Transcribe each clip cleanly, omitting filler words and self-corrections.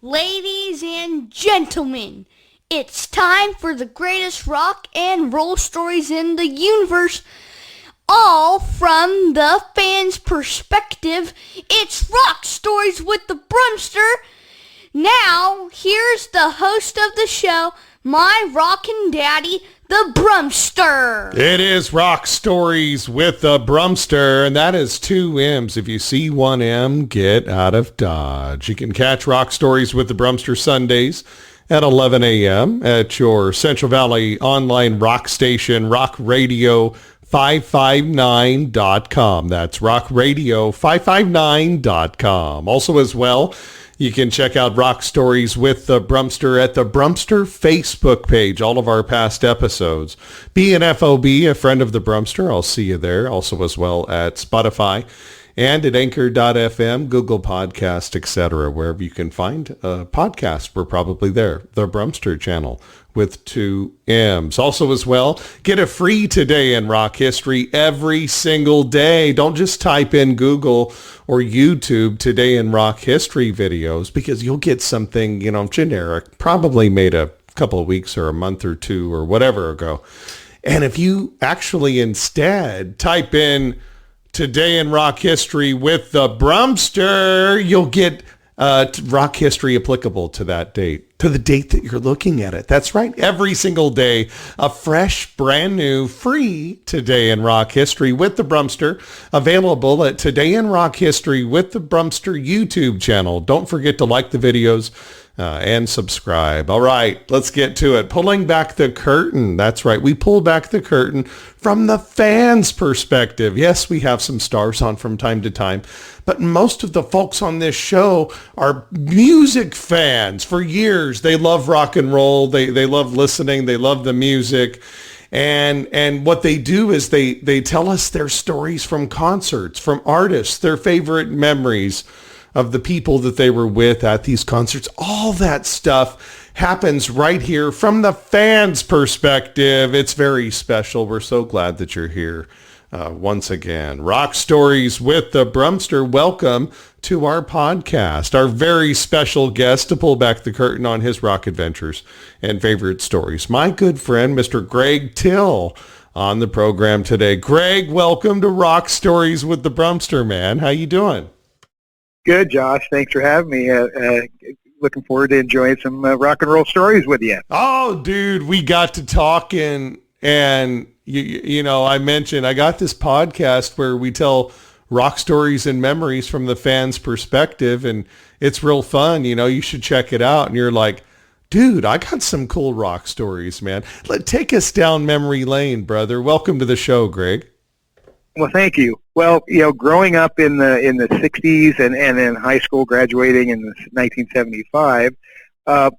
Ladies and gentlemen, it's time for the greatest rock and roll stories in the universe, all from the fans' perspective. It's Rock Stories with the Brummster. Now, here's the host of the show, my rockin' daddy, the Brummster. It is Rock Stories with the Brummster, and that is 2 M's. If you see 1 M, get out of Dodge. You can catch Rock Stories with the Brummster Sundays at 11 a.m. at your Central Valley online rock station, rockradio559.com. That's rockradio559.com. Also as well, you can check out Rock Stories with the Brummster at the Brummster Facebook page. All of our past episodes. Be an FOB, a friend of the Brummster. I'll see you there. Also as well at Spotify and at Anchor.fm, Google Podcast, etc. Wherever you can find a podcast, we're probably there. The Brummster channel with 2 M's. Also as well, get a free Today in Rock History every single day. Don't just type in Google or YouTube Today in Rock History videos, because you'll get something, generic, probably made a couple of weeks or a month or two or whatever ago. And if you actually instead type in Today in Rock History with the Brummster, you'll get rock history applicable to that date, to the date that you're looking at it. That's right. Every single day, a fresh, brand new, free Today in Rock History with the Brummster, available at Today in Rock History with the Brummster YouTube channel. Don't forget to like the videos and subscribe. All right, let's get to it. Pulling back the curtain. That's right. We pull back the curtain from the fans' perspective. Yes, we have some stars on from time to time, but most of the folks on this show are music fans. For years, they love rock and roll. They love listening. They love the music. And what they do is they tell us their stories from concerts, from artists, their favorite memories of the people that they were with at these concerts. All that stuff happens right here from the fans' perspective. It's very special. We're so glad that you're here once again. Rock Stories with the Brummster. Welcome to our podcast. Our very special guest to pull back the curtain on his rock adventures and favorite stories, my good friend, Mr. Greg Till, on the program today. Greg, welcome to Rock Stories with the Brummster, man. How you doing? Good, Josh. Thanks for having me. Looking forward to enjoying some rock and roll stories with you. Oh, dude, we got to talking, and you know, I mentioned I got this podcast where we tell rock stories and memories from the fans' perspective, and it's real fun. You should check it out. And you're like, dude, I got some cool rock stories, man. Take us down memory lane, brother. Welcome to the show, Greg. Well, thank you. Well, growing up in the 60s and in high school, graduating in 1975, a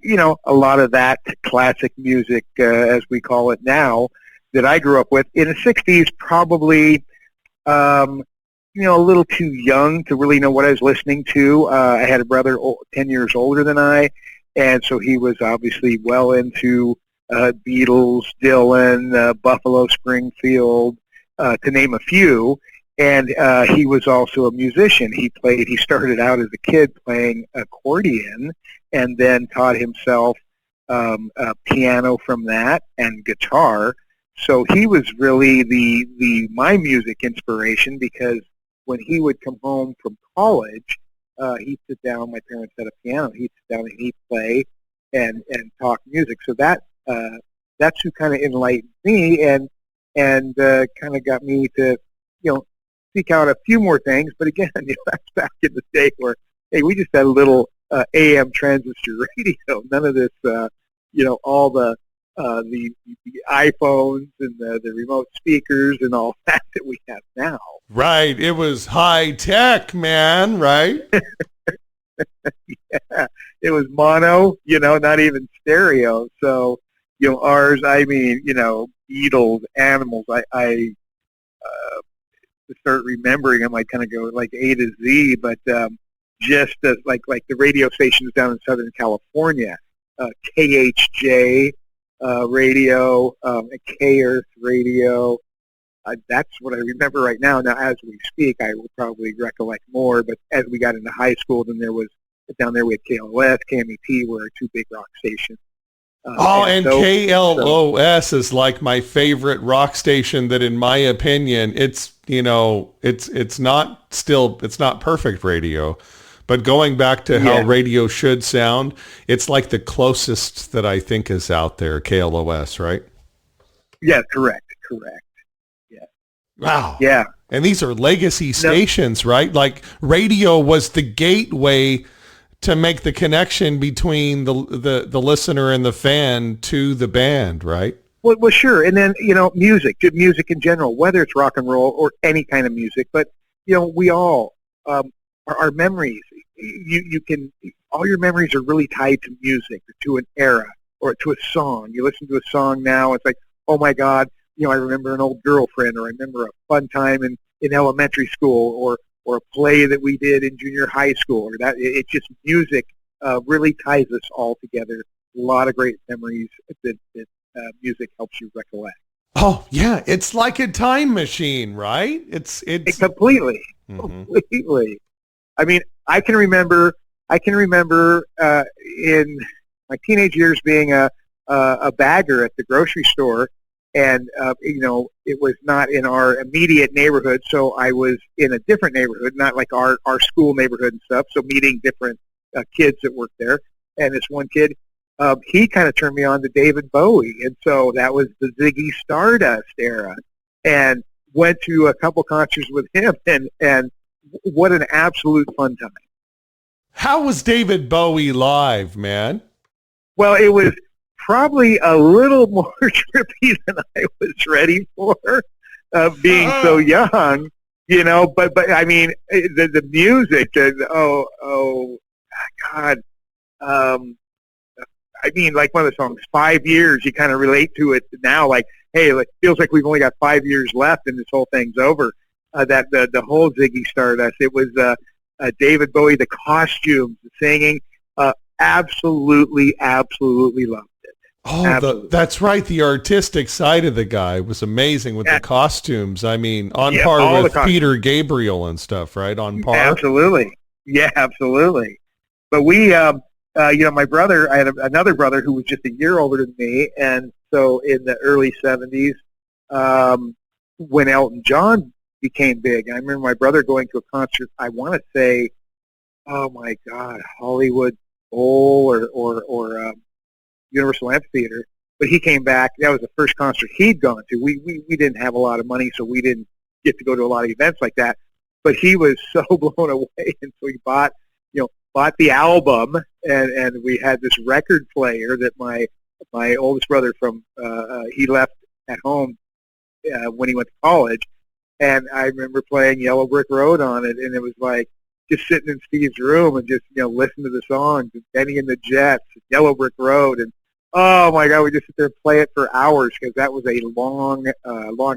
lot of that classic music, as we call it now, that I grew up with in the 60s, probably, a little too young to really know what I was listening to. I had a brother 10 years older than I, and so he was obviously well into Beatles, Dylan, Buffalo Springfield, to name a few, and he was also a musician. He started out as a kid playing accordion, and then taught himself piano from that and guitar. So he was really my music inspiration, because when he would come home from college, he'd sit down. My parents had a piano. He'd sit down and he'd play and talk music. So that's who kind of enlightened me and kind of got me to, seek out a few more things. But again, that's back in the day where, hey, we just had a little AM transistor radio. None of this, all the iPhones and the remote speakers and all that we have now. Right. It was high tech, man, right? Yeah. It was mono, not even stereo. So, ours, Beatles, Animals, I to start remembering them, I kind of go like A to Z, but just as like the radio stations down in Southern California, KHJ radio, K-Earth radio, that's what I remember right now. Now, as we speak, I will probably recollect more, but as we got into high school, then there was down there we had KLOS, KMET were our two big rock stations. And KLOS is like my favorite rock station that, in my opinion, it's not perfect radio, but going back to how radio should sound, it's like the closest that I think is out there, KLOS, right? Yeah, correct. Yeah. Wow. Yeah. And these are legacy stations, right? Like radio was the gateway to make the connection between the listener and the fan to the band, right? Well, sure. And then, music in general, whether it's rock and roll or any kind of music, but, we all, our memories, all your memories are really tied to music, or to an era, or to a song. You listen to a song now, it's like, oh my God, I remember an old girlfriend, or I remember a fun time in elementary school, or a play that we did in junior high school, or that. It's just music really ties us all together. A lot of great memories that music helps you recollect. Oh yeah, it's like a time machine, right? It's completely. I mean, I can remember in my teenage years being a bagger at the grocery store. And, it was not in our immediate neighborhood, so I was in a different neighborhood, not like our school neighborhood and stuff, so meeting different kids that worked there. And this one kid, he kind of turned me on to David Bowie, and so that was the Ziggy Stardust era. And went to a couple concerts with him, and what an absolute fun time. How was David Bowie live, man? Well, it was probably a little more trippy than I was ready for, being so young, but I mean, the music, God, I mean, like one of the songs, 5 years, you kind of relate to it now, like, hey, it feels like we've only got 5 years left and this whole thing's over. That the whole Ziggy Stardust, it was David Bowie, the costumes, the singing, absolutely loved. Oh, that's right. The artistic side of the guy was amazing with the costumes. I mean, on par with Peter Gabriel and stuff, right? On par. Absolutely. Yeah, absolutely. But we, my brother, I had another brother who was just a year older than me. And so in the early 70s, when Elton John became big, I remember my brother going to a concert, I want to say, oh my God, Hollywood Bowl or Universal Amphitheater, but he came back. That was the first concert he'd gone to. We didn't have a lot of money, so we didn't get to go to a lot of events like that. But he was so blown away, and so he bought the album, and we had this record player that my oldest brother he left at home when he went to college, and I remember playing Yellow Brick Road on it, and it was like just sitting in Steve's room and just listen to the songs, and Benny and the Jets, Yellow Brick Road, and oh my God, we just sit there and play it for hours because that was a long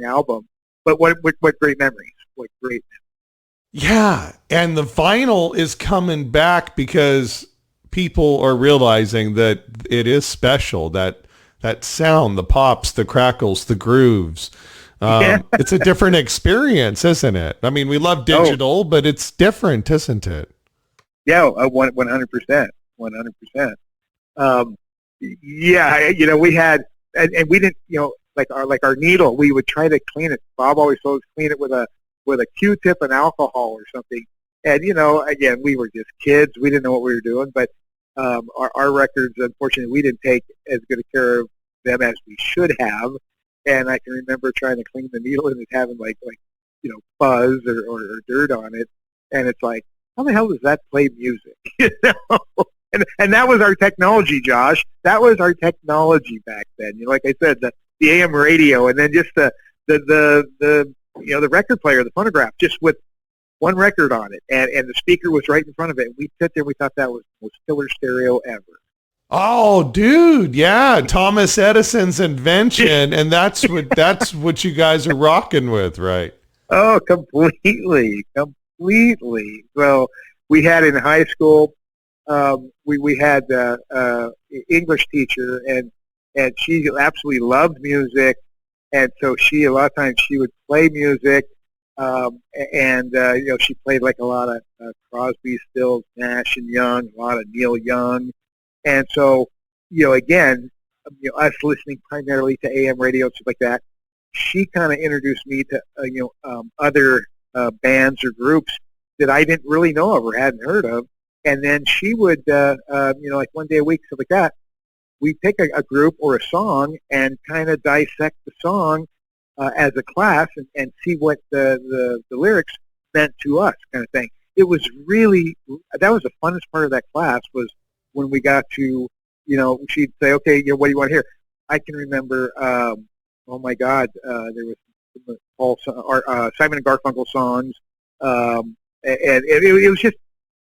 album. But what great memories! What great memories! Yeah, and the vinyl is coming back because people are realizing that it is special. That sound, the pops, the crackles, the grooves. It's a different experience, isn't it? I mean, we love digital, but it's different, isn't it? Yeah, 100%. 100%. Yeah, we had, and we didn't, like our needle, we would try to clean it. Bob always told us clean it with a Q-tip and alcohol or something. And, again, we were just kids. We didn't know what we were doing. But our records, unfortunately, we didn't take as good a care of them as we should have. And I can remember trying to clean the needle and it having like fuzz or dirt on it. And it's like, how the hell does that play music? And that was our technology, Josh. That was our technology back then. Like I said, the AM radio, and then just the record player, the phonograph, just with one record on it, and the speaker was right in front of it. And we sit there, we thought that was the most killer stereo ever. Oh, dude, yeah, Thomas Edison's invention, and that's what you guys are rocking with, right? Oh, completely. Well, we had in high school, we had English teacher, and she absolutely loved music, and so a lot of times she would play music. She played like a lot of Crosby, Stills, Nash and Young, a lot of Neil Young. And so, again, us listening primarily to AM radio and stuff like that, she kind of introduced me to, other bands or groups that I didn't really know of or hadn't heard of. And then she would, like one day a week, stuff like that, we'd pick a group or a song and kind of dissect the song as a class and see what the lyrics meant to us, kind of thing. It was really, that was the funnest part of that class, was when we got to, she'd say, okay, what do you want to hear? I can remember, oh my God, there was Simon and Garfunkel songs, and it was just,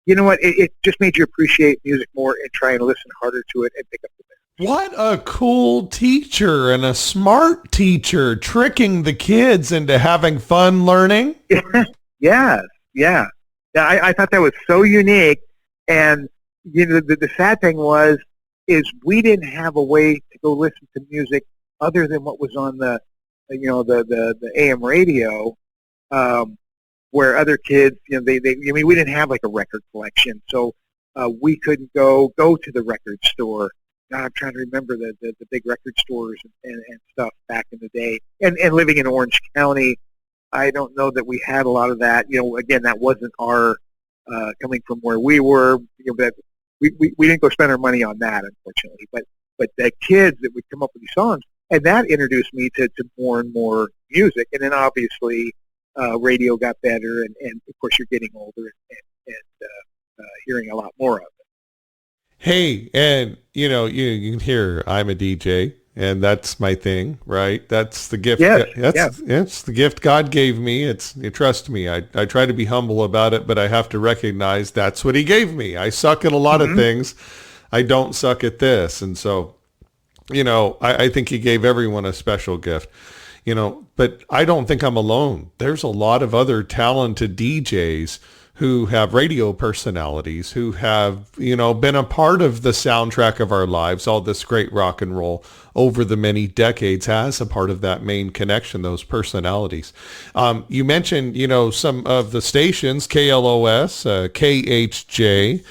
it just made you appreciate music more and try and listen harder to it and pick up the best. What a cool teacher, and a smart teacher, tricking the kids into having fun learning. Yeah. I thought that was so unique. And the sad thing is we didn't have a way to go listen to music other than what was on the AM radio, where other kids, we didn't have like a record collection, so we couldn't go to the record store. God, I'm trying to remember the big record stores and stuff back in the day. And living in Orange County, I don't know that we had a lot of that. Again, that wasn't our coming from where we were. But we didn't go spend our money on that, unfortunately. But the kids that would come up with these songs, and that introduced me to more and more music. And then obviously radio got better, and of course you're getting older and hearing a lot more of it. Hey, and you can hear I'm a DJ, and that's my thing, right? That's the gift. Yes, It's the gift God gave me. Trust me. I try to be humble about it, but I have to recognize that's what he gave me. I suck at a lot of things. I don't suck at this. And so, I think he gave everyone a special gift, but I don't think I'm alone. There's a lot of other talented DJs who have radio personalities, who have, been a part of the soundtrack of our lives. All this great rock and roll over the many decades has a part of that main connection, those personalities. You mentioned, some of the stations, KLOS, KHJ,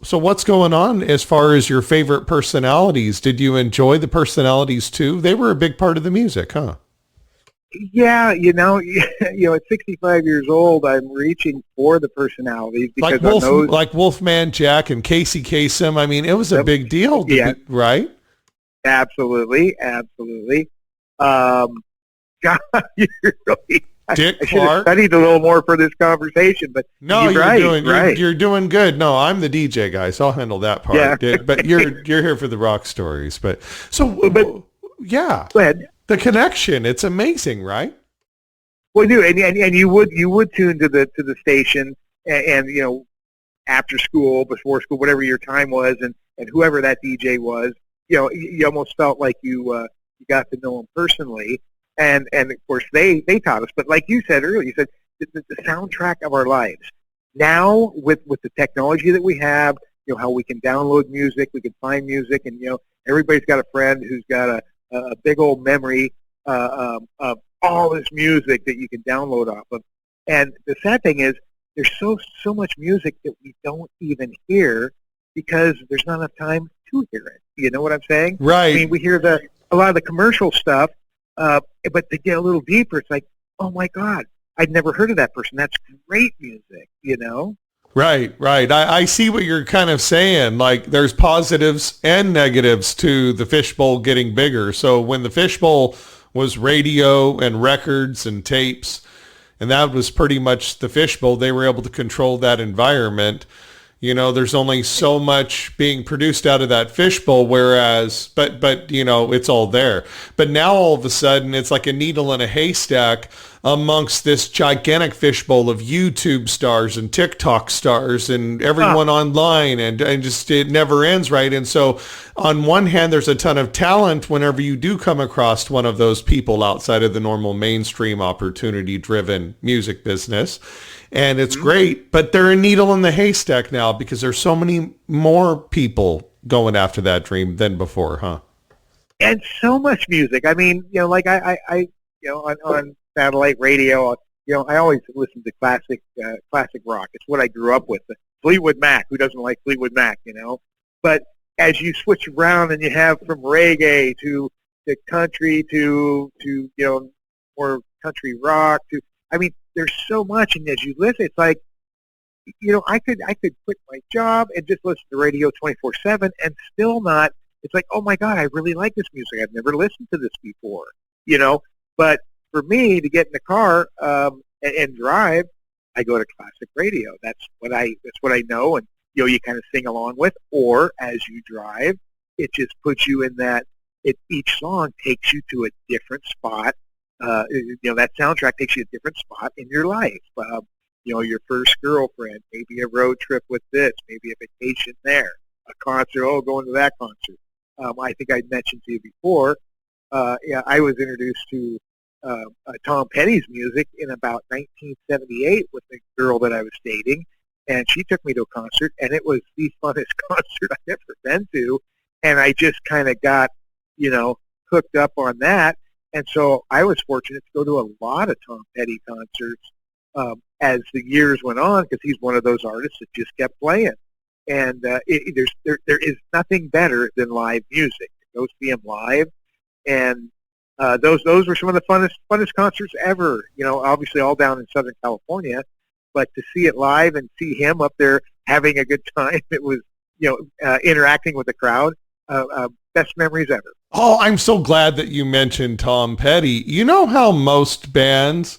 So what's going on as far as your favorite personalities? Did you enjoy the personalities too? They were a big part of the music, huh? Yeah, at 65 years old, I'm reaching for the personalities because like Wolfman Jack and Casey Kasem. I mean, it was a big deal, right? Absolutely. God, you really. Dick I should have Clark. studied a little more for this conversation, but no, you're doing good. No, I'm the DJ guy, so I'll handle that part. Yeah. But you're here for the rock stories. Yeah. Go ahead. The connection, it's amazing, right? Well, dude, and you would tune to the station and after school, before school, whatever your time was, and whoever that DJ was, you almost felt like you got to know him personally, and of course they taught us. But like you said earlier, you said the soundtrack of our lives. Now with the technology that we have, how we can download music, we can find music, and everybody's got a friend who's got a big old memory of all this music that you can download off of. And the sad thing is, there's so much music that we don't even hear because there's not enough time to hear it. You know what I'm saying? Right. I mean, we hear a lot of the commercial stuff, but to get a little deeper, it's like, oh my God, I'd never heard of that person. That's great music, Right. I see what you're kind of saying. Like, there's positives and negatives to the fishbowl getting bigger. So when the fishbowl was radio and records and tapes, and that was pretty much the fishbowl, they were able to control that environment. There's only so much being produced out of that fishbowl, whereas, but it's all there. But now all of a sudden, it's like a needle in a haystack amongst this gigantic fishbowl of YouTube stars and TikTok stars and everyone online, and just it never ends, right? And so on one hand, there's a ton of talent whenever you do come across one of those people outside of the normal mainstream opportunity-driven music business. And it's great, but they're a needle in the haystack now because there's so many more people going after that dream than before, huh? And so much music. I mean, like I on satellite radio. I always listen to classic rock. It's what I grew up with. Fleetwood Mac. Who doesn't like Fleetwood Mac? But as you switch around and you have from reggae to country to more country rock to, I mean, there's so much, and as you listen, it's like, I could quit my job and just listen to radio 24/7 and still not. It's like, oh my God, I really like this music. I've never listened to this before, But for me to get in the car and drive, I go to classic radio. That's what I know, and you kind of sing along with. Or as you drive, it just puts you in that. Each song takes you to a different spot. That soundtrack takes you to a different spot in your life. Your first girlfriend, maybe a road trip with this, maybe a vacation there, a concert. Oh, going to that concert. I think I mentioned to you before. I was introduced to Tom Petty's music in about 1978 with the girl that I was dating, and she took me to a concert, and it was the funnest concert I've ever been to, and I just kind of got, hooked up on that, and so I was fortunate to go to a lot of Tom Petty concerts as the years went on, because he's one of those artists that just kept playing, and there is nothing better than live music. Go see him live, and those were some of the funnest concerts ever. Obviously all down in Southern California, but to see it live and see him up there having a good time, it was interacting with the crowd. Best memories ever. Oh, I'm so glad that you mentioned Tom Petty. You know how most bands,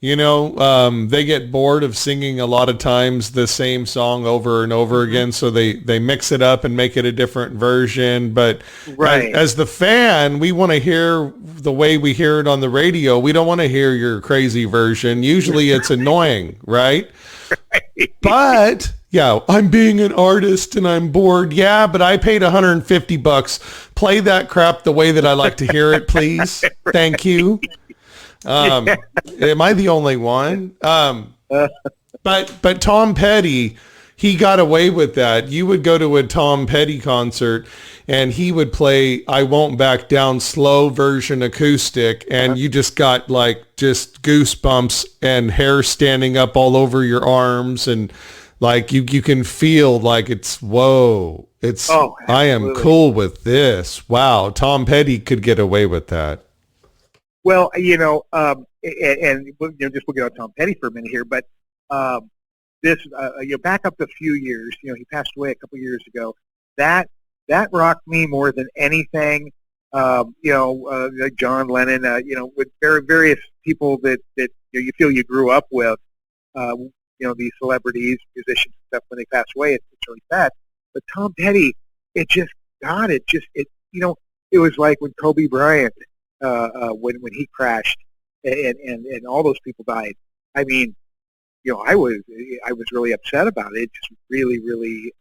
they get bored of singing a lot of times the same song over and over again, so they mix it up and make it a different version. But right. as the fan, we want to hear the way we hear it on the radio. We don't want to hear your crazy version. Usually it's annoying, right? Right. But yeah, I'm being an artist and I'm bored. Yeah, but I paid $150. Play that crap the way that I like to hear it, please. Right. Thank you. Am I the only one? But Tom Petty, he got away with that. You would go to a Tom Petty concert and he would play I Won't Back Down slow version acoustic, and you just got just goosebumps and hair standing up all over your arms, and you can feel it's whoa. It's I am cool with this. Wow, Tom Petty could get away with that. Well, and we'll get on Tom Petty for a minute here, but this, back up a few years, he passed away a couple years ago. That rocked me more than anything. Like John Lennon, with various people that you feel you grew up with, these celebrities, musicians, and stuff. When they pass away, it's really sad. But Tom Petty, it just got it. It was like when Kobe Bryant. When he crashed and all those people died. I mean, I was really upset about it. It just really, really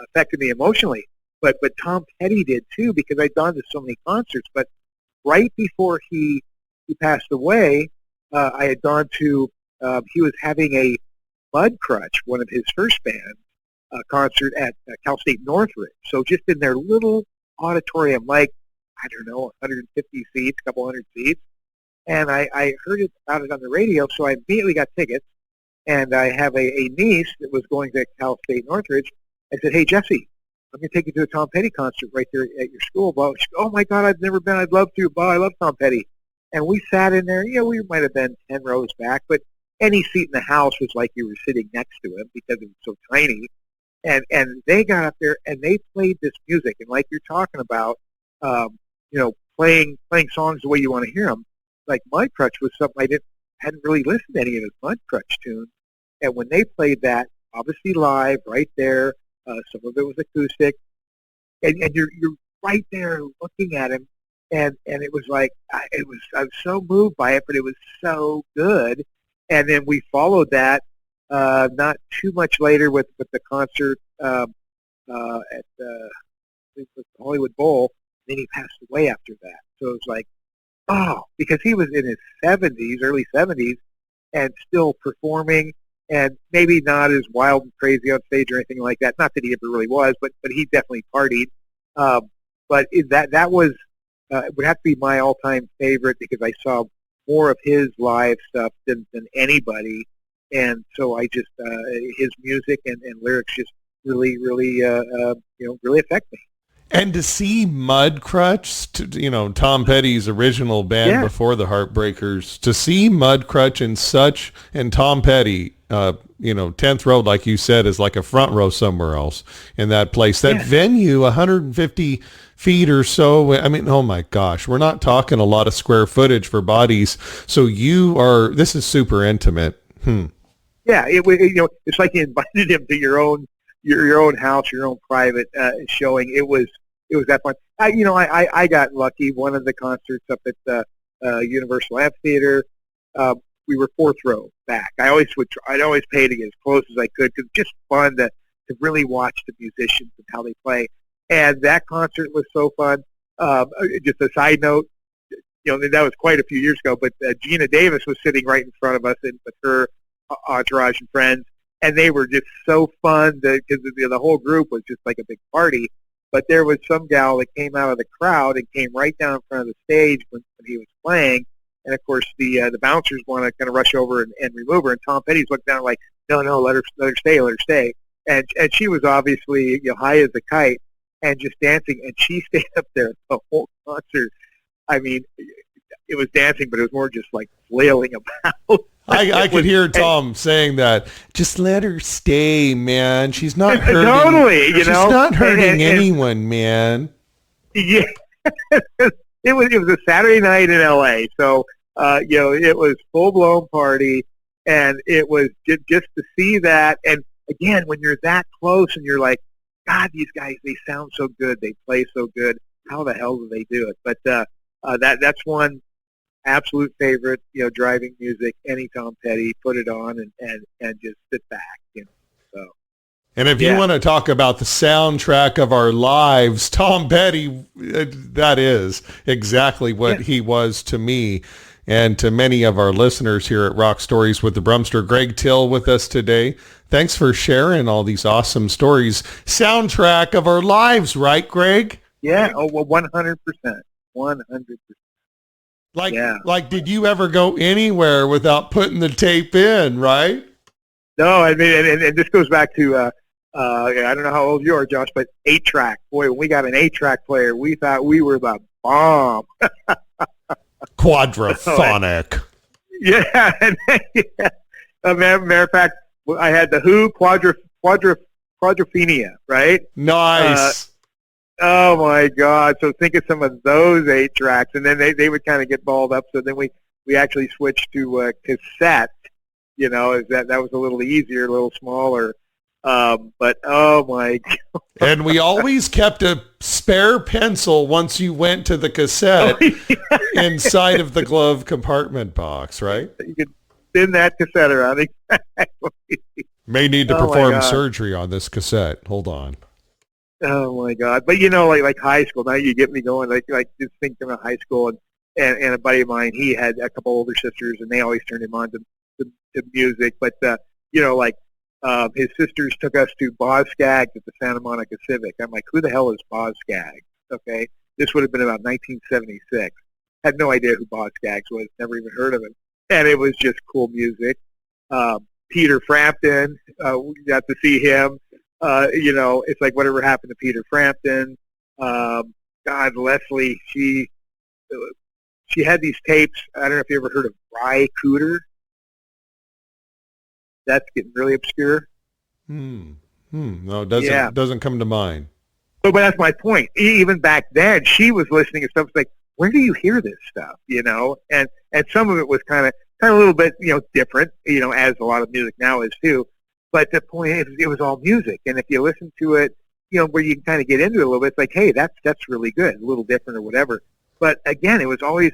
affected me emotionally. But Tom Petty did too, because I'd gone to so many concerts. But right before he passed away, I had gone to he was having a Mud Crutch, one of his first bands, concert at Cal State Northridge. So just in their little auditorium, I don't know, 150 seats, a couple hundred seats. And I heard about it on the radio, so I immediately got tickets. And I have a niece that was going to Cal State Northridge. I said, hey, Jesse, I'm going to take you to a Tom Petty concert right there at your school. She goes, oh, my God, I've never been. I'd love to. I love Tom Petty. And we sat in there. We might have been 10 rows back, but any seat in the house was like you were sitting next to him because it was so tiny. And they got up there, and they played this music. And like you're talking about, playing songs the way you want to hear them. Like Mud Crutch was something I hadn't really listened to any of his Mud Crutch tunes. And when they played that, obviously live, right there, some of it was acoustic, and you're right there looking at him, and it was like I was so moved by it, but it was so good. And then we followed that not too much later with the concert at the Hollywood Bowl. Then he passed away after that. So it was like, because he was in his 70s, early 70s, and still performing, and maybe not as wild and crazy on stage or anything like that. Not that he ever really was, but he definitely partied. But that was it would have to be my all-time favorite, because I saw more of his live stuff than anybody. And so I just, his music and lyrics just really, really, really affect me. And to see Mudcrutch, Tom Petty's original band before the Heartbreakers, to see Mudcrutch and Tom Petty, 10th Road, like you said, is like a front row somewhere else in that place. That venue, 150 feet or so. I mean, oh my gosh, we're not talking a lot of square footage for bodies. So this is super intimate. Yeah, it's like you invited him to your own house, your own private showing. It was that fun. I got lucky. One of the concerts up at the Universal Amphitheater, we were fourth row back. I'd always pay to get as close as I could because it's just fun to really watch the musicians and how they play. And that concert was so fun. Just a side note, that was quite a few years ago, but Gina Davis was sitting right in front of us and with her entourage and friends, and they were just so fun because the whole group was just like a big party. But there was some gal that came out of the crowd and came right down in front of the stage when he was playing, and of course the bouncers want to kind of rush over and remove her, and Tom Petty's looked down like, no, let her stay, and she was obviously high as a kite and just dancing, and she stayed up there the whole concert. I mean, it was dancing, but it was more just like flailing about. I could hear Tom saying that. Just let her stay, man. She's not hurting. Totally, she's not hurting anyone, man. Yeah, it was a Saturday night in L.A., so it was full blown party, and it was just to see that. And again, when you're that close, and you're like, God, these guys, they sound so good, they play so good. How the hell do they do it? But that's one absolute favorite, driving music, any Tom Petty, put it on and just sit back, so. And if you want to talk about the soundtrack of our lives, Tom Petty, that is exactly what he was to me and to many of our listeners here at Rock Stories with the Brummster. Greg Till with us today. Thanks for sharing all these awesome stories. Soundtrack of our lives, right, Greg? Yeah, 100%. 100%. Like, did you ever go anywhere without putting the tape in, right? No, I mean, and this goes back to, I don't know how old you are, Josh, but 8-track. Boy, when we got an 8-track player, we thought we were the bomb. Quadraphonic. Matter of fact, I had the Who Quadrophenia, right? Nice. Oh my God! So think of some of those 8-tracks, and then they would kind of get balled up. So then we actually switched to cassette. That was a little easier, a little smaller. But oh my God! And we always kept a spare pencil once you went to the cassette inside of the glove compartment box, right? You could spin that cassette around. Exactly. May need to perform surgery on this cassette. Hold on. Oh my God! But like high school. Now you get me going. Like just thinking of high school, and a buddy of mine, he had a couple older sisters, and they always turned him on to music. But his sisters took us to Boz Scaggs at the Santa Monica Civic. I'm like, who the hell is Boz Scaggs? Okay, this would have been about 1976. Had no idea who Boz Scaggs was. Never even heard of him. And it was just cool music. Peter Frampton, we got to see him. It's like whatever happened to Peter Frampton. God, Leslie, she had these tapes. I don't know if you ever heard of Ry Cooder. That's getting really obscure. No, it doesn't come to mind. But that's my point. Even back then, she was listening to stuff like, where do you hear this stuff? And some of it was kind of a little bit, different, as a lot of music now is too. But the point is, it was all music. And if you listen to it, where you can kind of get into it a little bit, it's like, hey, that's really good, a little different or whatever. But again, it was always,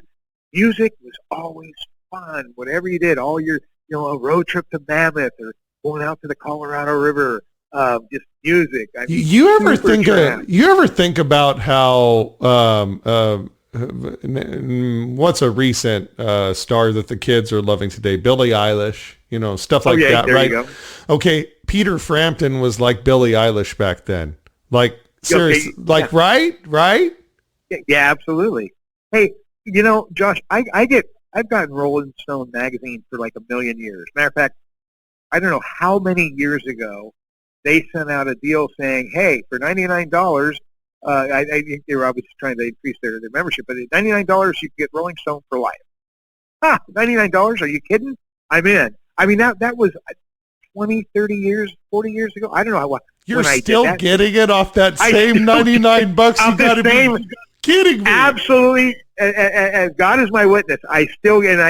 music was always fun. Whatever you did, all your, a road trip to Mammoth or going out to the Colorado River, just music. I mean, you ever think about how, what's a recent star that the kids are loving today? Billie Eilish, stuff like that, there right? You go. Okay, Peter Frampton was like Billie Eilish back then. Like, seriously, right? Yeah, absolutely. Hey, Josh, I get I've gotten Rolling Stone magazine for like a million years. Matter of fact, I don't know how many years ago they sent out a deal saying, hey, for $99, I think they were obviously trying to increase their membership, but at $99 you can get Rolling Stone for life. $99? Are you kidding? I'm in. I mean, that was 20, 30 years, 40 years ago. I don't know how. You're still getting it off that same $99 you got to be kidding me. Absolutely. As God is my witness, I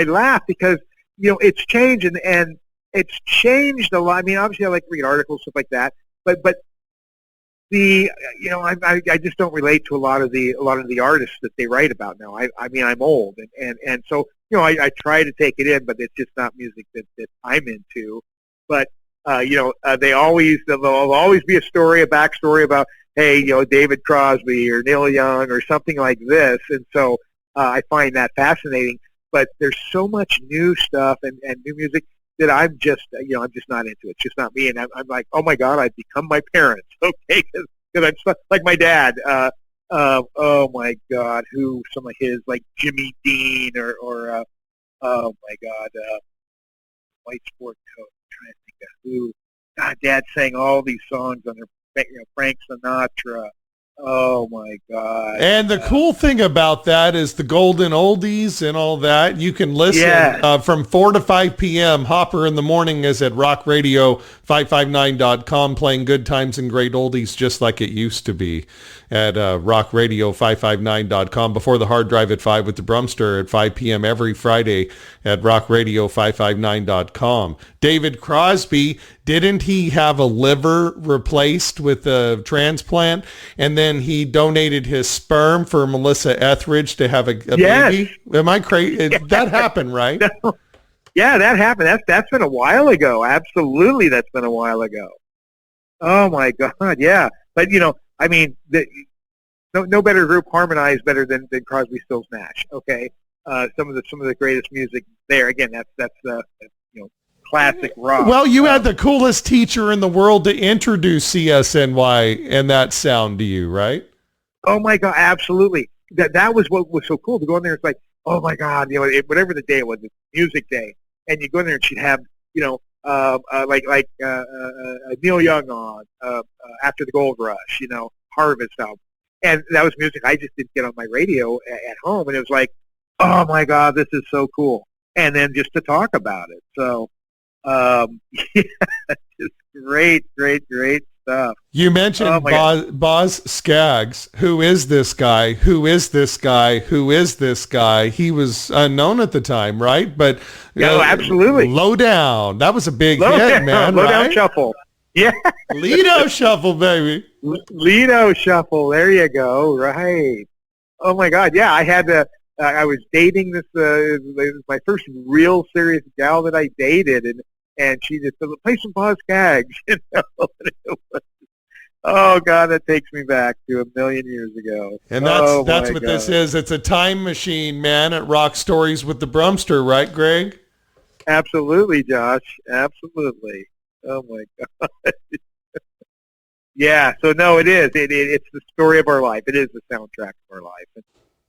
laugh because, it's changed and it's changed a lot. I mean, obviously I like to read articles, stuff like that, but the, I just don't relate to a lot of the artists that they write about now. I mean, I'm old and so, I try to take it in, but it's just not music that I'm into. But, there'll always be a backstory about, hey, David Crosby or Neil Young or something like this. And so I find that fascinating. But there's so much new stuff and new music that I'm just not into. It's just not me. And I'm like, oh my God, I've become my parents. Okay. Because I'm like my dad. Oh my God, who some of his like Jimmy Dean or oh my God, White Sport Coat. I'm trying to think of who. God, Dad sang all these songs under Frank Sinatra. Oh my God! And the cool thing about that is the golden oldies and all that. You can listen from 4 to 5 p.m. Hopper in the Morning is at rockradio559.com playing good times and great oldies just like it used to be at rockradio559.com before the hard drive at 5 with the Brummster at 5 p.m. every Friday at rockradio559.com. David Crosby, didn't he have a liver replaced with a transplant? And then he donated his sperm for Melissa Etheridge to have a baby? Am I crazy? That happened, right? Yeah, that happened. That's been a while ago. Absolutely, that's been a while ago. Oh, my God, yeah. But, I mean, no better group harmonized better than Crosby, Stills, Nash, okay? Some of the greatest music there. Again, that's classic rock. Well, you had the coolest teacher in the world to introduce CSNY and that sound to you, right? Oh my God, absolutely. That was what was so cool to go in there. It's like, oh my God, whatever the day it was, it's music day, and you go in there and she'd have, Neil Young on after the Gold Rush, Harvest album, and that was music I just didn't get on my radio at home, and it was like, oh my God, this is so cool, and then just to talk about it, so. Just great stuff. You mentioned Boz Scaggs. Who is this guy? Who is this guy? Who is this guy? He was unknown at the time, right? But absolutely. Low Down. That was a big hit, man. Low Down Shuffle. Yeah. Lido Shuffle, baby. Lido Shuffle. There you go. Right. Oh my God. Yeah, I had to. I was dating this my first real serious gal that I dated, and she just said, "Play some Boz Scaggs." Oh God, that takes me back to a million years ago. And that's what this is. It's a time machine, man. At Rock Stories with the Brummster, right, Greg? Absolutely, Josh. Absolutely. Oh my God. Yeah. So no, it is. It's the story of our life. It is the soundtrack of our life,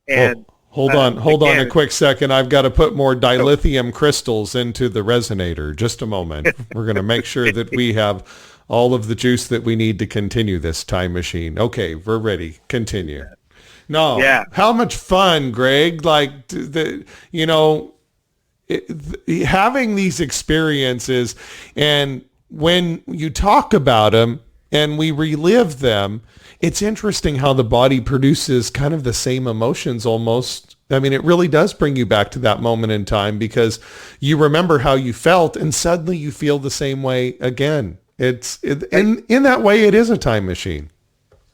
and. Hold on a quick second. I've got to put more dilithium crystals into the resonator. Just a moment. We're going to make sure that we have all of the juice that we need to continue this time machine. Okay, we're ready. Continue. No. Yeah. How much fun, Greg? Like, having these experiences, and when you talk about them and we relive them, it's interesting how the body produces kind of the same emotions almost. I mean, it really does bring you back to that moment in time because you remember how you felt and suddenly you feel the same way again. In that way, it is a time machine.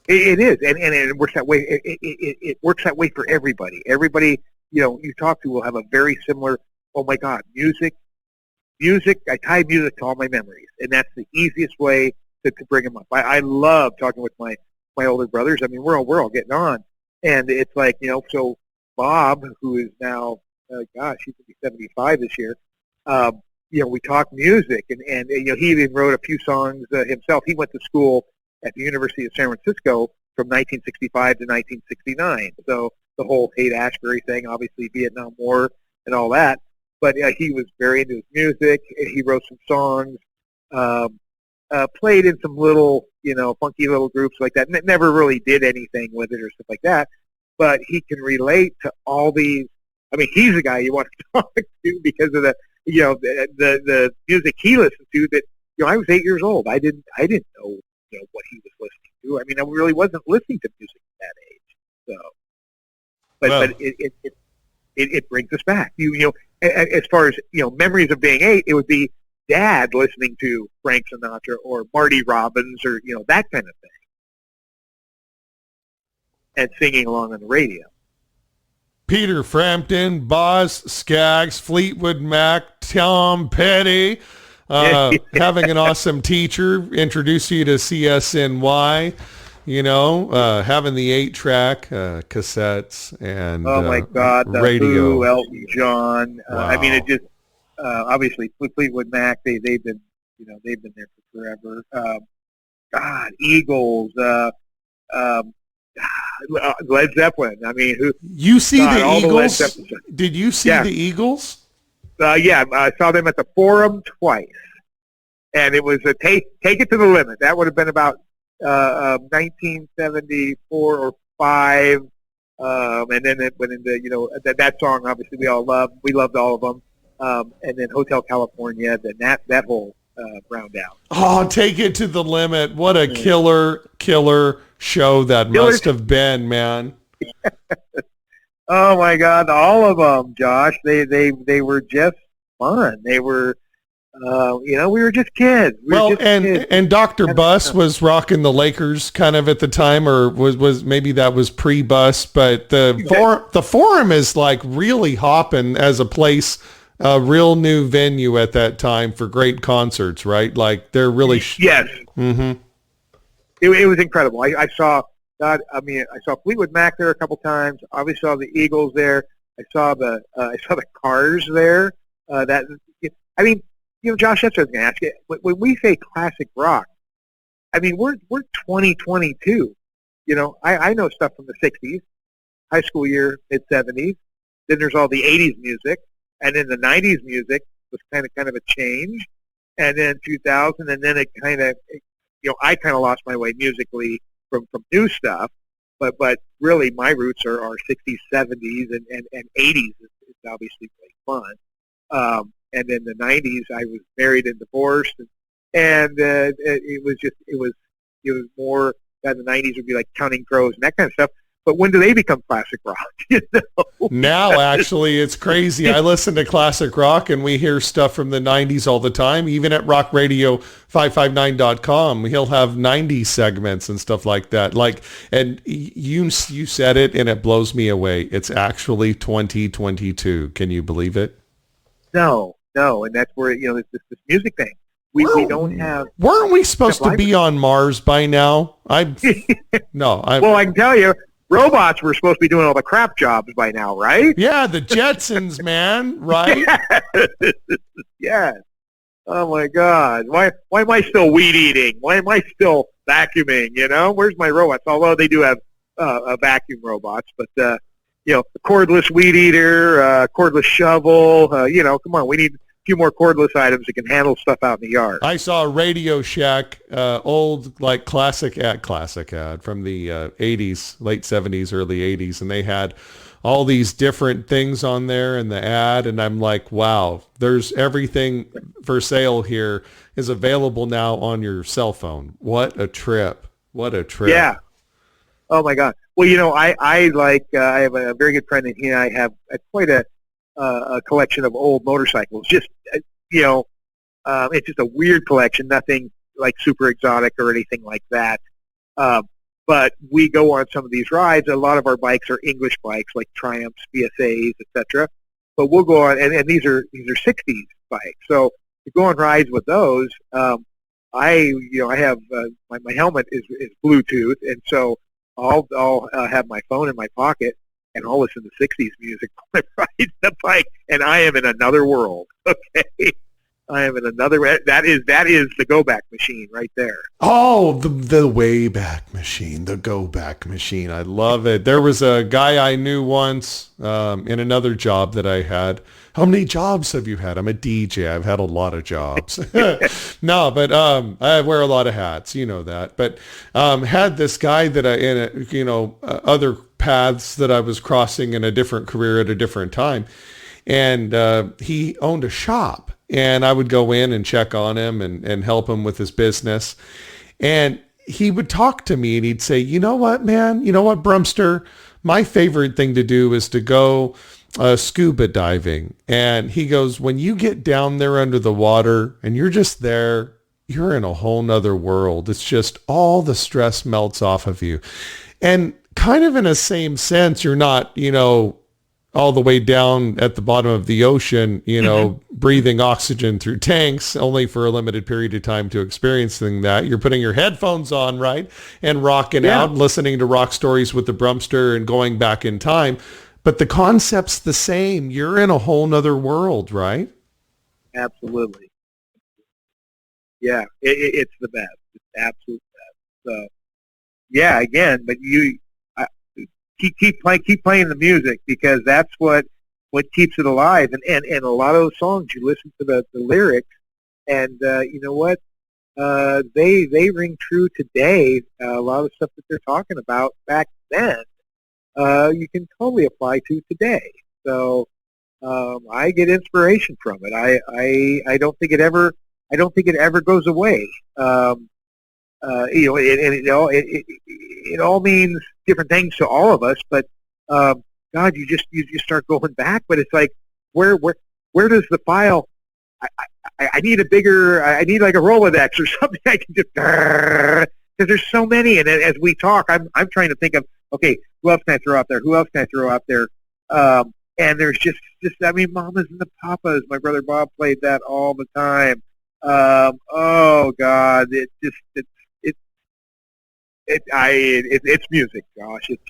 It is, and it works that way. It works that way for everybody. Everybody, you talk to will have a very similar, oh my God, music. I tie music to all my memories, and that's the easiest way to bring them up. I love talking with my older brothers. I mean, we're all getting on, and it's like, so Bob, who is now, he's going to be 75 this year. We talk music, and he even wrote a few songs himself. He went to school at the University of San Francisco from 1965 to 1969. So the whole Haight-Ashbury thing, obviously Vietnam War, and all that. But he was very into his music. He wrote some songs, played in some little, funky little groups like that. Never really did anything with it or stuff like that. But he can relate to all these. I mean, he's the guy you want to talk to because of the music he listened to. That I was 8 years old. I didn't know what he was listening to. I mean, I really wasn't listening to music at that age. So, but it brings us back. As far as memories of being 8, it would be Dad listening to Frank Sinatra or Marty Robbins or that kind of thing, and singing along on the radio. Peter Frampton, Boz Scaggs, Fleetwood Mac, Tom Petty, having an awesome teacher, introduce you to CSNY, having the 8-track cassettes and oh my God, the radio. Who, Elton John. Wow. I mean, it just obviously Fleetwood Mac. They've been there for forever. God, Eagles. Led Zeppelin. I mean, you see God, the Eagles? Did you see the Eagles? Yeah, I saw them at the Forum twice, and it was a take it to the limit. That would have been about 1974 or 5, and then it went into that song. Obviously, we loved all of them, and then Hotel California. Then that whole round out. Oh, Take It to the Limit! What a killer show that must have been, man. Oh my God, all of them, Josh. They were just fun. They were, we were just kids. And Dr. Bus was rocking the Lakers kind of at the time, or was maybe that was pre-Bus, but the Forum is like really hopping as a place, a real new venue at that time for great concerts, right? Like they're really yes. Mm-hmm. It was incredible. I saw Fleetwood Mac there a couple times. I obviously saw the Eagles there. I saw the Cars there. Josh, that's what I was going to ask you. When we say classic rock, I mean we're 2022. I know stuff from the '60s, high school year, mid '70s. Then there's all the '80s music, and then the '90s music was kind of a change, and then 2000, and then it kind of. I kind of lost my way musically from new stuff, but really my roots are 60s, 70s, and 80s is obviously really fun. And then the 90s, I was married and divorced, and it was more that the 90s would be like Counting Crows and that kind of stuff. But when do they become classic rock? Now, actually, it's crazy. I listen to classic rock, and we hear stuff from the 90s all the time. Even at rockradio559.com, he'll have 90s segments and stuff like that. And you said it, and it blows me away. It's actually 2022. Can you believe it? No, and that's where this music thing. We don't have. Weren't we supposed to be on Mars by now? Well, I can tell you. Robots were supposed to be doing all the crap jobs by now, right? Yeah, the Jetsons, man, right? Yes. Oh my God. Why am I still weed eating? Why am I still vacuuming? Where's my robots? Although they do have vacuum robots, but a cordless weed eater, cordless shovel. Come on, we need a few more cordless items that can handle stuff out in the yard. I saw a Radio Shack, old classic ad from the 80s, late 70s, early 80s, and they had all these different things on there in the ad, and I'm like, wow, there's everything for sale here is available now on your cell phone. What a trip. Yeah. Oh my God. Well, I have a very good friend, and he and I have quite a collection of old motorcycles. Just it's just a weird collection. Nothing like super exotic or anything like that. But we go on some of these rides. A lot of our bikes are English bikes, like Triumphs, BSAs, etc. But we'll go on, and these are '60s bikes. So to go on rides with those, I have my helmet is Bluetooth, and so I'll have my phone in my pocket, and I'll listen to '60s music when I ride the bike, and I am in another world. Okay. I am in another. That is the go back machine right there. Oh, the Wayback Machine, the Go Back Machine. I love it. There was a guy I knew once in another job that I had. How many jobs have you had? I'm a DJ. I've had a lot of jobs. No, but I wear a lot of hats. You know that. But had this guy that other paths that I was crossing in a different career at a different time. And he owned a shop. And I would go in and check on him and help him with his business. And he would talk to me and he'd say, you know what, man? You know what, Brummster? My favorite thing to do is to go scuba diving. And he goes, when you get down there under the water and you're just there, you're in a whole nother world. It's just all the stress melts off of you. And kind of in a same sense, you're not, all the way down at the bottom of the ocean, breathing oxygen through tanks only for a limited period of time to experiencing that. You're putting your headphones on, right? And rocking out, listening to rock stories with the Brummster and going back in time. But the concept's the same. You're in a whole nother world, right? Absolutely. Yeah, it's the best. It's absolute best. So, yeah, again, but keep playing the music, because that's what keeps it alive. And a lot of those songs, you listen to the lyrics, and you know what? They ring true today. A lot of the stuff that they're talking about back then, you can totally apply to today. So I get inspiration from it. I don't think it ever goes away. It all means different things to all of us, but God, you just start going back. But it's like, where does the file? I need I need like a Rolodex or something. I can just, because there's so many, and as we talk, I'm trying to think of, okay, who else can I throw out there? Who else can I throw out there? And there's just Mamas and the Papas. My brother Bob played that all the time. Oh God, it's music, Josh. It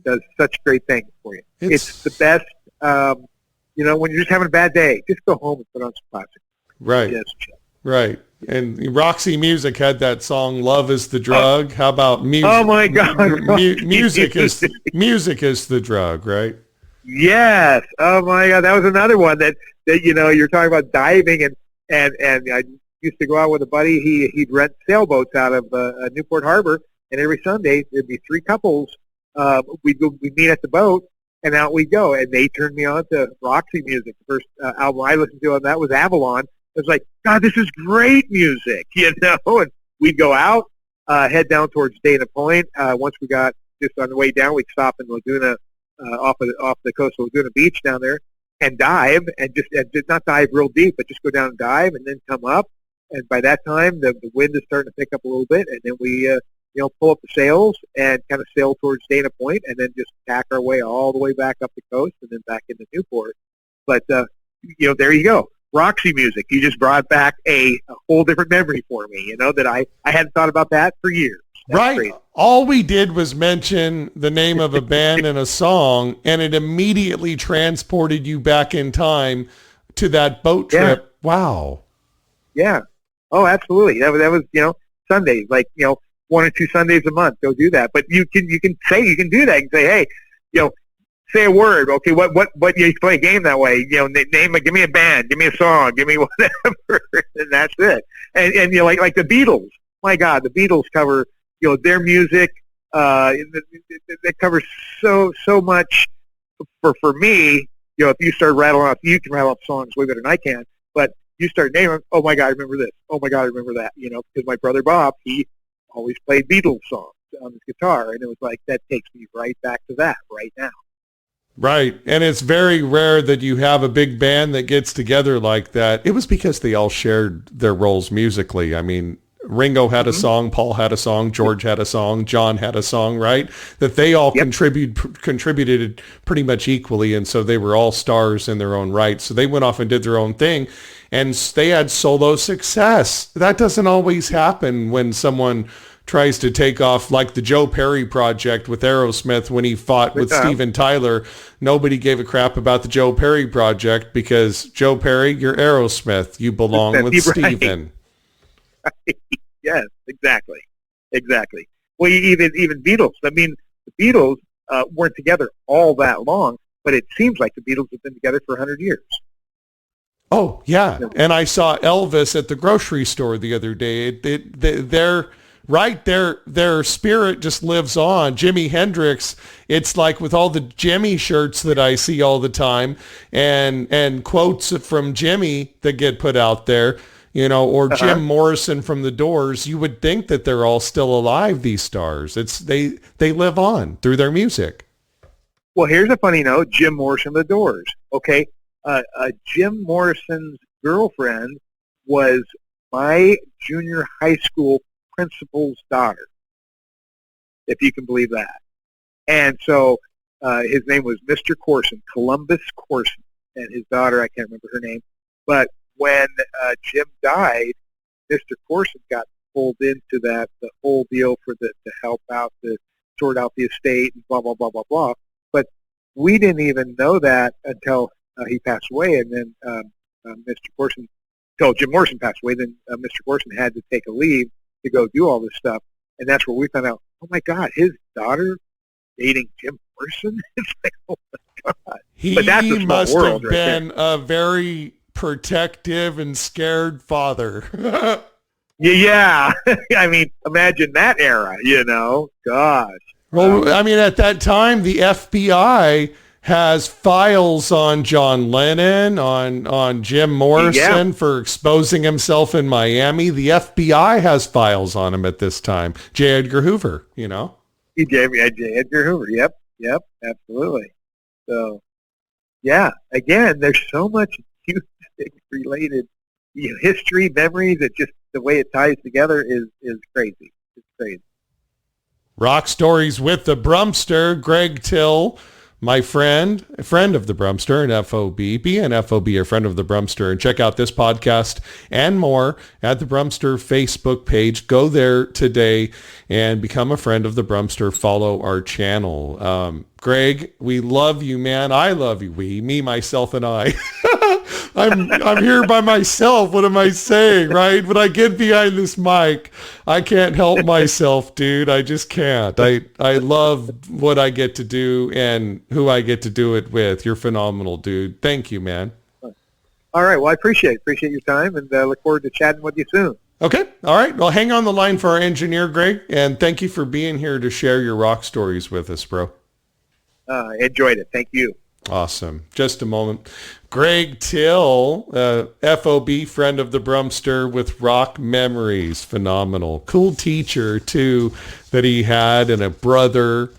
does such great things for you. It's the best. When you're just having a bad day, just go home and put on some classic. Right. Right. And Roxy Music had that song "Love Is the Drug." How about music? Oh my God, music is the drug, right? Yes. Oh my God, that was another one that you're talking about diving, and I used to go out with a buddy. He'd rent sailboats out of Newport Harbor, and every Sunday there'd be three couples. We'd meet at the boat, and out we'd go. And they turned me on to Roxy Music. The first album I listened to on that was Avalon. It was like, God, this is great music, And we'd go out, head down towards Dana Point. Once we got just on the way down, we'd stop in Laguna, off the coast of Laguna Beach down there, and dive, and just not dive real deep, but just go down and dive, and then come up. And by that time, the wind is starting to pick up a little bit, and then we pull up the sails and kind of sail towards Dana Point, and then just tack our way all the way back up the coast, and then back into Newport. But there you go. Roxy Music. You just brought back a whole different memory for me, that I hadn't thought about that for years. That's right. Crazy. All we did was mention the name of a band and a song, and it immediately transported you back in time to that boat trip. Yeah. Wow. Yeah. Oh, absolutely. That was Sundays, like 1 or 2 Sundays a month. Go do that. But you can do that. You can say, hey, say a word. Okay, what you play a game that way? Give me a band, give me a song, give me whatever, and that's it. And like the Beatles. My God, the Beatles cover their music. It covers so much for me. If you start rattling off, you can rattle off songs way better than I can. But you start naming, oh my God, I remember this. Oh my God, I remember that. Because my brother Bob, he always played Beatles songs on his guitar, and it was like, that takes me right back to that right now. Right. And it's very rare that you have a big band that gets together like that. It was because they all shared their roles musically. I mean, Ringo had a song, Paul had a song, George had a song, John had a song, right? That they all contributed pretty much equally. And so they were all stars in their own right. So they went off and did their own thing, and they had solo success. That doesn't always happen when someone tries to take off like the Joe Perry project with Aerosmith when he fought with Steven Tyler. Nobody gave a crap about the Joe Perry project because Joe Perry, you're Aerosmith. You belong with Steven. Right. Yes, exactly. Well, even Beatles. I mean, the Beatles weren't together all that long, but it seems like the Beatles have been together for 100 years. Oh, yeah. And I saw Elvis at the grocery store the other day. Their spirit just lives on. Jimi Hendrix, it's like with all the Jimmy shirts that I see all the time and quotes from Jimmy that get put out there, or Jim Morrison from the Doors, you would think that they're all still alive, these stars. They live on through their music. Well, here's a funny note. Jim Morrison, the Doors. Okay. Jim Morrison's girlfriend was my junior high school principal's daughter, if you can believe that. And so his name was Mr. Corson, Columbus Corson, and his daughter, I can't remember her name. But when Jim died, Mr. Corson got pulled into the whole deal to help out, to sort out the estate and blah, blah, blah, blah, blah. But we didn't even know that until he passed away, and then Mr. Corson, until Jim Morrison passed away, then Mr. Corson had to take a leave to go do all this stuff, and that's where we found out, oh my God, his daughter dating Jim Morrison? It's like, oh my God. But that's a small must world have right been there. a very protective and scared father. Yeah. I mean, imagine that era, Gosh. Well, I mean, at that time, the FBI has files on John Lennon, on Jim Morrison for exposing himself in Miami. The FBI has files on him at this time. J. Edgar Hoover, J. Edgar Hoover. Yep, absolutely. So, yeah, again, there's so much music-related history, memories, that just the way it ties together is crazy. It's crazy. Rock Stories with the Brummster, Greg Till, my friend, a friend of the Brummster and FOB. Be an FOB, a friend of the Brummster, and check out this podcast and more at the Brummster Facebook page. Go there today and become a friend of the Brummster. Follow our channel. Greg, we love you, man. I love you. Me, myself, and I. I'm here by myself. What am I saying, right? When I get behind this mic, I can't help myself, dude. I just can't. I love what I get to do and who I get to do it with. You're phenomenal, dude. Thank you, man. All right. Well, I appreciate your time, and look forward to chatting with you soon. Okay. All right. Well, hang on the line for our engineer, Greg, and thank you for being here to share your rock stories with us, bro. Enjoyed it. Thank you. Awesome. Just a moment. Greg Till, FOB, friend of the Brummster with rock memories. Phenomenal. Cool teacher, too, that he had, and a brother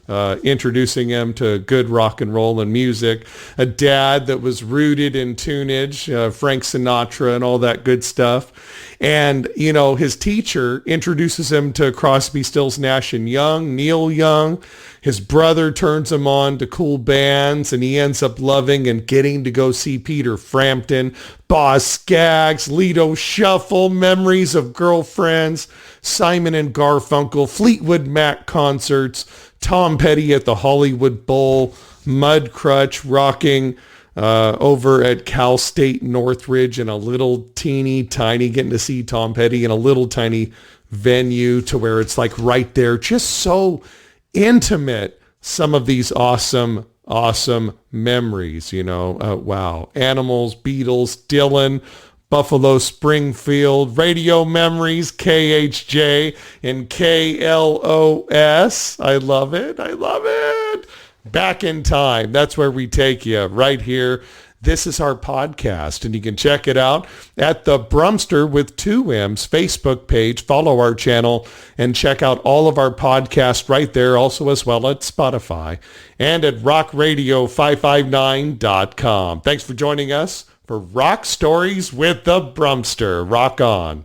introducing him to good rock and roll and music. A dad that was rooted in tunage, Frank Sinatra and all that good stuff. And, his teacher introduces him to Crosby, Stills, Nash & Young, Neil Young. His brother turns him on to cool bands, and he ends up loving and getting to go see Peter Frampton, Boz Scaggs, Lido Shuffle, Memories of Girlfriends, Simon and Garfunkel, Fleetwood Mac concerts, Tom Petty at the Hollywood Bowl, Mudcrutch rocking over at Cal State Northridge in a little teeny tiny, getting to see Tom Petty in a little tiny venue to where it's like right there, just so intimate. Some of these awesome memories, wow. Animals, Beatles, Dylan, Buffalo Springfield, Radio Memories, KHJ, and KLOS. I love it. Back in Time. That's where we take you, right here. This is our podcast, and you can check it out at the Brummster with 2 M's Facebook page. Follow our channel and check out all of our podcasts right there, also as well at Spotify and at rockradio559.com. Thanks for joining us for Rock Stories with the Brummster. Rock on.